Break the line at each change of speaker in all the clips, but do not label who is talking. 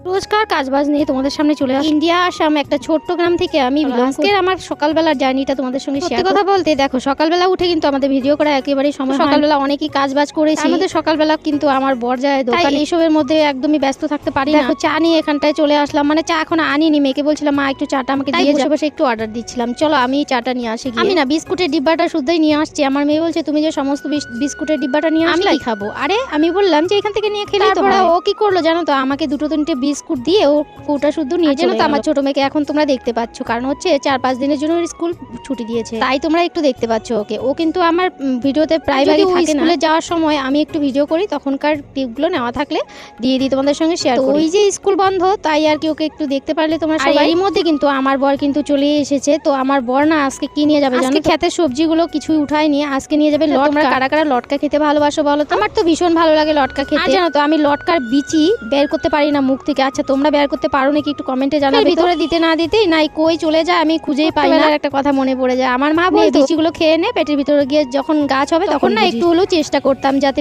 রোজকার কাজবাজ নিয়ে তোমাদের সামনে চলে আসি। ইন্ডিয়া আসাম একটা ছোট্ট গ্রাম থেকে আমি আজকের আমার সকালবেলার জার্নিটা তোমাদের সঙ্গে শেয়ার কথা বলতে দেখো, সকালবেলা উঠে কিন্তু আমাদের ভিডিও করা একেবারেই সময়। সকালবেলা অনেকই কাজবাজ করেছি, আমাদের সকালবেলা কিন্তু আমার বর যায় দোকান, এইসবের মধ্যে একদমই ব্যস্ত থাকতে পারি না। চা নিয়ে এখানটায় চলে আসলাম, মানে চা এখন আনিনি, মেয়েকে বলছিলাম মা একটু চাটা আমাকে দিয়ে যাবে, বসে একটু অর্ডার দিচ্ছিলাম। চলো আমি চাটা নিয়ে আসি। আমি না বিস্কুটের ডিব্বাটা শুদ্ধই নিয়ে আসছি। আমার মেয়ে বলছে তুমি যে সমস্ত বিস্কুটের ডিব্বাটা নিয়ে আসলে আমি খাবো। আরে আমি বললাম যে এখান থেকে নিয়ে খেলে তো ও কি করলো জানো তো, আমাকে দুটো তিনটে বিস্কুট দিয়ে ও পুরোটা শুদ্ধ নিয়ে চলে গেল। আমার ছোট মেয়েকে এখন তোমরা দেখতে পাচ্ছ, কারণ হচ্ছে 4-5 দিনের জন্য স্কুল ছুটি দিয়েছে, তাই তোমরা একটু দেখতে পাচ্ছ ওকে। ও কিন্তু আমার ভিডিওতে প্রাইভেট স্কুলে যাওয়ার সময় আমি একটু ভিডিও করি, তখনকার ক্লিপগুলো নেওয়া থাকলে দিয়ে দিই তোমাদের সঙ্গে শেয়ার করি। ওই যে স্কুল বন্ধ, তাই আর কি ওকে একটু দেখতে পারলে তোমরা সবাই। এর মধ্যে কিন্তু আমার বর কিন্তু চলে এসেছে। তো আমার বর না আজকে কি নিয়ে যাবে জানো, খেতে সবজিগুলো কিছুই উঠায়নি, আজকে নিয়ে যাবে লটকা। তোমরা কারা কারা লটকা খেতে ভালোবাসো বলো তো? আমার তো ভীষণ ভালো লাগে লটকা খেতে। জানো তো আমি লটকার বিচি বের করতে পারি না মুখ থেকে। আচ্ছা তোমরা বের করতে পারো নাকি একটু কমেন্টে জানাবে। ভিতরে দিতে না দিতেই নাই কই চলে যায়, আমি খুঁজেই পাই না। একটা কথা মনে পড়ে যায়, আমার মা বলে বিচিগুলো খেয়ে নে, পেটের ভিতরে গিয়ে যখন গাছ হবে তখন না একটু হলেও চেষ্টা করতাম যাতে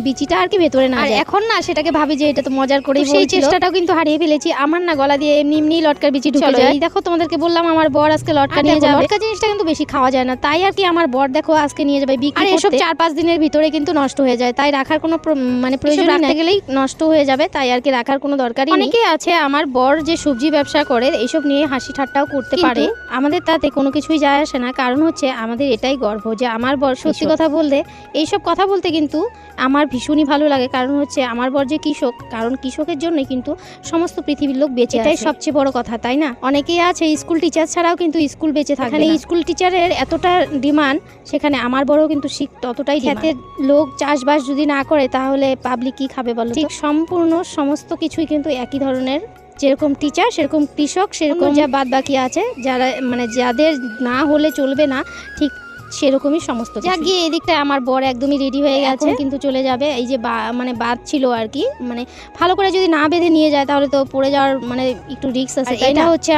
বিচিটা আর কি ভেতরে না যায়। এখন না সেটাকে ভাবি যে এটা তো মজার করে, সেই চেষ্টাটাও কিন্তু হারিয়ে ফেলেছি। আমার না গলা দিয়ে এমনি এমনি লটকার বিচি ঢুকে যায়। এই দেখো তোমাদেরকে বললাম আমার বর আজকে লটকা নিয়ে যাবে। লটকা জিনিসটা কিন্তু বেশি খাওয়া যায় না, তাই আর কি আমার বর দেখো আজকে নিয়ে যাবে বিক্রি করতে। এসব 4-5 দিনের ভিতরে কিন্তু নষ্ট হয়ে যায়, তাই রাখার কোনো মানে প্রয়োজন রাখতে গেলেই নষ্ট হয়ে যাবে, তাই আর কি রাখার কোনো দরকারই নেই। অনেকেই আছে আমার বর যে সবজি ব্যবসা করে এইসব নিয়ে হাসি ঠাট্টাও করতে পারে, আমাদের তাতে কোনো কিছুই যায় আসে না। কারণ হচ্ছে আমাদের এটাই গর্ব যে আমার বর, সত্যি কথা বলতে এইসব কথা বলতে কিন্তু আমার ভীষণই ভালো লাগে। কারণ হচ্ছে আমার বর যে কৃষক, কারণ কৃষকের জন্য কিন্তু সমস্ত পৃথিবীর লোক বেঁচে আছে, এটাই সবচেয়ে বড় কথা, তাই না? অনেকেই আছে স্কুল টিচার ছাড়াও কিন্তু স্কুল বেঁচে থাকে। এখানে স্কুল টিচারের এতটা ডিমান্ড, সেখানে আমার বড়ও কিন্তু ততটাই ডিমান্ড। লোক চাষবাস যদি না করে তাহলে পাবলিক কি খাবে বলো? ঠিক সম্পূর্ণ সমস্ত কিছুই কিন্তু একই ধরনের, যেরকম টিচার সেরকম কৃষক, সেরকম যা বাদ বাকি আছে যারা মানে যাদের না হলে চলবে না, ঠিক সেরকমই সমস্ত। যা গিয়ে এদিকটা আমার বর একদমই রেডি হয়ে গেছে, কিন্তু চলে যাবে। এই যে মানে বাঁধ ছিল আর কি, মানে ভালো করে যদি না বেঁধে নিয়ে যায় তাহলে তো পড়ে যাওয়ার মানে একটু রিস্ক আছে। এটা হচ্ছে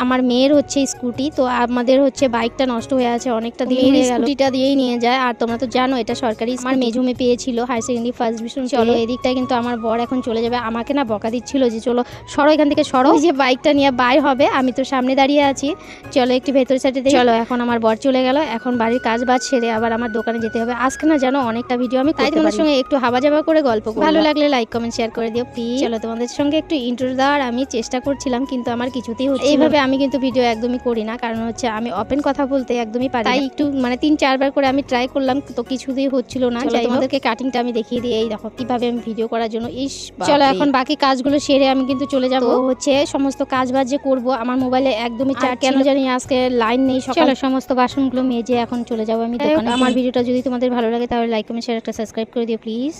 আমার মেয়ের হচ্ছে স্কুটি, তো আমাদের হচ্ছে বাইকটা নষ্ট হয়ে আছে অনেকটা দিন হয়ে গেল, স্কুটিটা দিয়েই নিয়ে যায়। আর তোমরা তো জানো এটা সরকারি, আমার মেজুমে পেয়েছিল হায়ার সেকেন্ডারি ফার্স্ট ডিভিশন। চলো এদিকটা কিন্তু আমার বর এখন চলে যাবে, আমাকে না বকা দিচ্ছিল যে চলো সরো এখান থেকে সরো, যে বাইকটা নিয়ে বাইর হবে, আমি তো সামনে দাঁড়িয়ে আছি, চলো একটু ভেতরের সাইডে। চলো এখন আমার বর চলে গেল, এখন বাড়ির কাজ বাজ সেরে আবার আমার দোকানে যেতে হবে। আজকে না জানো অনেকটা ভিডিও আমি তাই তোমাদের সঙ্গে একটু হাবা যাবা করে গল্প করব। ভালো লাগলে লাইক কমেন্ট শেয়ার করে দিও প্লিজ। চলো তোমাদের সঙ্গে একটু ইন্ট্রো দেওয়ার আমি চেষ্টা করছিলাম, কিন্তু আমার কিছুতেই হচ্ছে এইভাবে আমি কিন্তু ভিডিও একদমই করি না, কারণ হচ্ছে আমি ওপেন কথা বলতে একদমই পারি না। তাই একটু মানে 3-4 বার করে আমি ট্রাই করলাম, তো কিছুতেই হচ্ছিল না। তোমাদেরকে কাটিংটা আমি দেখিয়ে দিই, এই দেখো কিভাবে আমি ভিডিও করার জন্য। চলো এখন বাকি কাজগুলো সেরে আমি কিন্তু চলে যাব। হচ্ছে সমস্ত কাজ বাজ যে করবো, আমার মোবাইলে একদমই চার্জ কেন জানি আজকে লাইন নেই। চলো সমস্ত বাসনগুলো মেজে এখন চলে যাবো আমি দোকানে। আমার ভিডিওটা যদি তোমাদের ভালো লাগে তাহলে লাইক কমেন্ট শেয়ার একটা সাবস্ক্রাইব করে দিও প্লিজ।